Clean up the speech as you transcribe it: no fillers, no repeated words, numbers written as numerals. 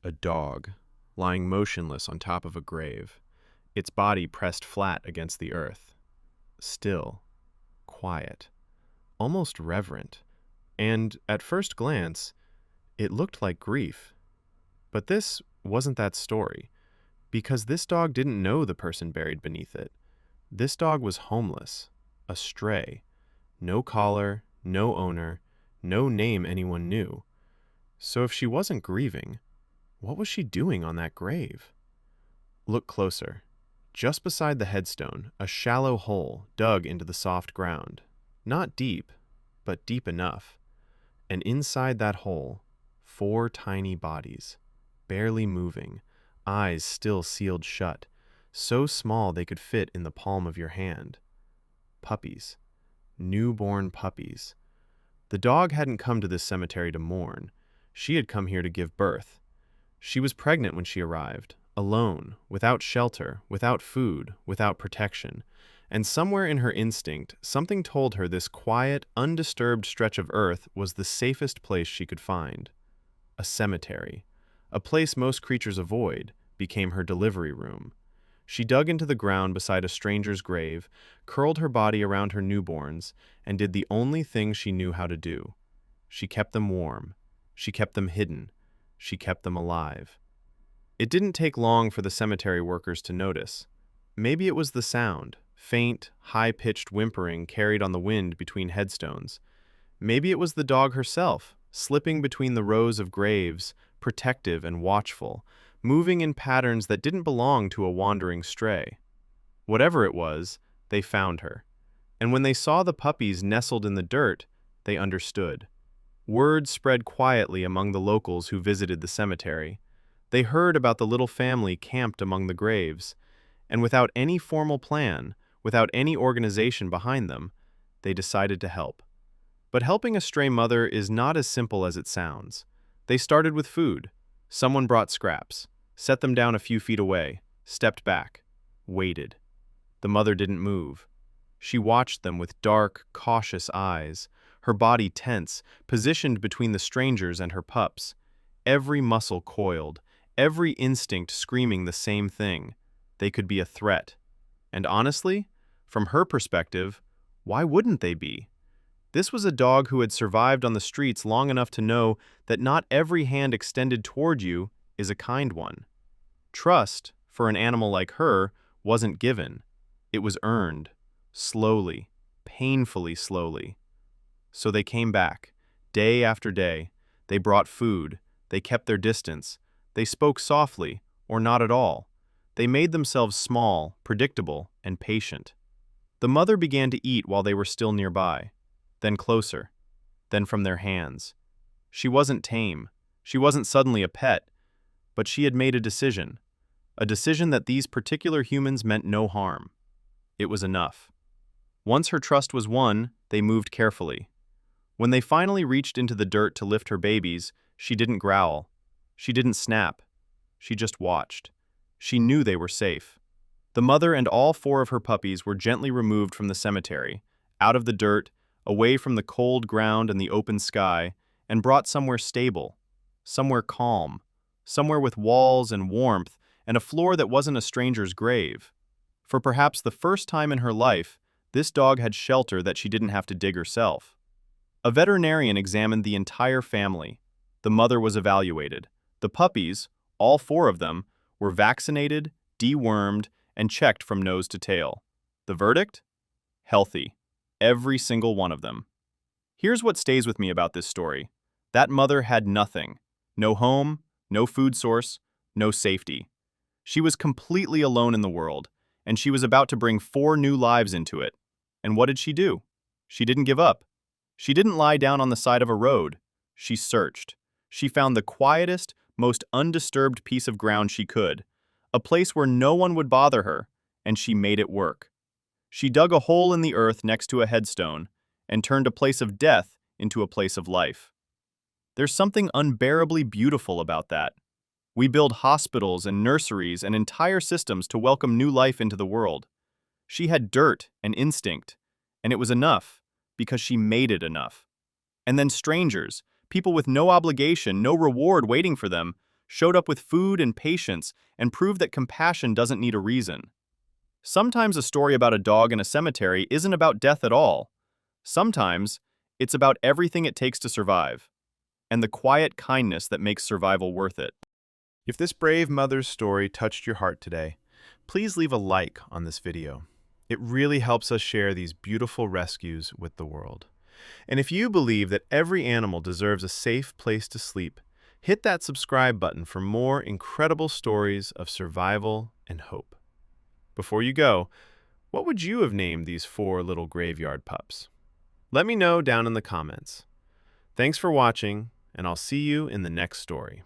A dog, lying motionless on top of a grave, its body pressed flat against the earth. Still, quiet, almost reverent, and, at first glance, it looked like grief. But this wasn't that story, because this dog didn't know the person buried beneath it. This dog was homeless, a stray, no collar, no owner, no name anyone knew. So if she wasn't grieving, what was she doing on that grave? Look closer. Just beside the headstone, a shallow hole dug into the soft ground. Not deep, but deep enough. And inside that hole, 4 tiny bodies, barely moving, eyes still sealed shut, so small they could fit in the palm of your hand. Puppies. Newborn puppies. The dog hadn't come to this cemetery to mourn. She had come here to give birth. She was pregnant when she arrived, alone, without shelter, without food, without protection. And somewhere in her instinct, something told her this quiet, undisturbed stretch of earth was the safest place she could find. A cemetery, a place most creatures avoid, became her delivery room. She dug into the ground beside a stranger's grave, curled her body around her newborns, and did the only thing she knew how to do. She kept them warm. She kept them hidden. She kept them alive. It didn't take long for the cemetery workers to notice. Maybe it was the sound, faint, high-pitched whimpering carried on the wind between headstones. Maybe it was the dog herself, slipping between the rows of graves, protective and watchful, moving in patterns that didn't belong to a wandering stray. Whatever it was, they found her. And when they saw the puppies nestled in the dirt, they understood. Word spread quietly among the locals who visited the cemetery. They heard about the little family camped among the graves, and without any formal plan, without any organization behind them, they decided to help. But helping a stray mother is not as simple as it sounds. They started with food. Someone brought scraps, set them down a few feet away, stepped back, waited. The mother didn't move. She watched them with dark, cautious eyes, her body tense, positioned between the strangers and her pups, every muscle coiled, every instinct screaming the same thing. They could be a threat. And honestly, from her perspective, why wouldn't they be? This was a dog who had survived on the streets long enough to know that not every hand extended toward you is a kind one. Trust, for an animal like her, wasn't given. It was earned, slowly, painfully slowly. So they came back, day after day. They brought food. They kept their distance. They spoke softly, or not at all. They made themselves small, predictable, and patient. The mother began to eat while they were still nearby, then closer, then from their hands. She wasn't tame. She wasn't suddenly a pet, but she had made a decision that these particular humans meant no harm. It was enough. Once her trust was won, they moved carefully. When they finally reached into the dirt to lift her babies, she didn't growl. She didn't snap. She just watched. She knew they were safe. The mother and all 4 of her puppies were gently removed from the cemetery, out of the dirt, away from the cold ground and the open sky, and brought somewhere stable, somewhere calm, somewhere with walls and warmth and a floor that wasn't a stranger's grave. For perhaps the first time in her life, this dog had shelter that she didn't have to dig herself. A veterinarian examined the entire family. The mother was evaluated. The puppies, all 4 of them, were vaccinated, dewormed, and checked from nose to tail. The verdict? Healthy. Every single one of them. Here's what stays with me about this story. That mother had nothing. No home, no food source, no safety. She was completely alone in the world, and she was about to bring 4 new lives into it. And what did she do? She didn't give up. She didn't lie down on the side of a road. She searched. She found the quietest, most undisturbed piece of ground she could, a place where no one would bother her, and she made it work. She dug a hole in the earth next to a headstone and turned a place of death into a place of life. There's something unbearably beautiful about that. We build hospitals and nurseries and entire systems to welcome new life into the world. She had dirt and instinct, and it was enough because she made it enough. And then strangers, people with no obligation, no reward waiting for them, showed up with food and patience, and proved that compassion doesn't need a reason. Sometimes a story about a dog in a cemetery isn't about death at all. Sometimes it's about everything it takes to survive, and the quiet kindness that makes survival worth it. If this brave mother's story touched your heart today, please leave a like on this video. It really helps us share these beautiful rescues with the world. And if you believe that every animal deserves a safe place to sleep, hit that subscribe button for more incredible stories of survival and hope. Before you go, what would you have named these 4 little graveyard pups? Let me know down in the comments. Thanks for watching, and I'll see you in the next story.